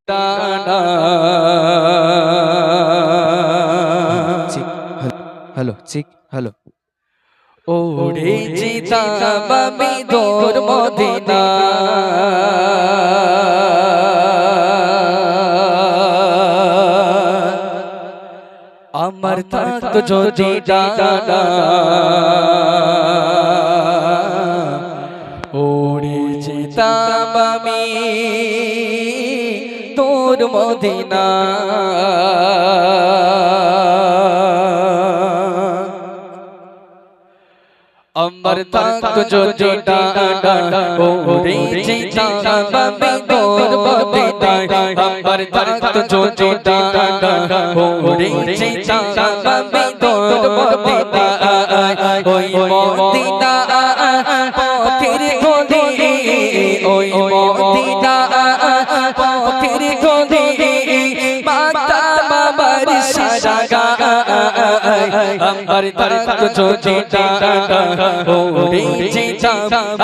টানা চিক হ্যালো চিক হ্যালো ওরে যেতাম আমি তোর মদিনা আমার থাকতো যদি ডানা ওরে যেতাম আমি তোর মদিনা আমার থাকতো যদি ডানা ওরে যেতাম আমি তোর মদিনা আমার থাকতো যদি ডানা ওরে যেতাম আমি তোর মদিনা ওই মদিনা পথের গলি ওই মদিনা পথের গলি মাতা বাবার সারা গায় আমার থাকতো যদি ডানা ওরে যেতাম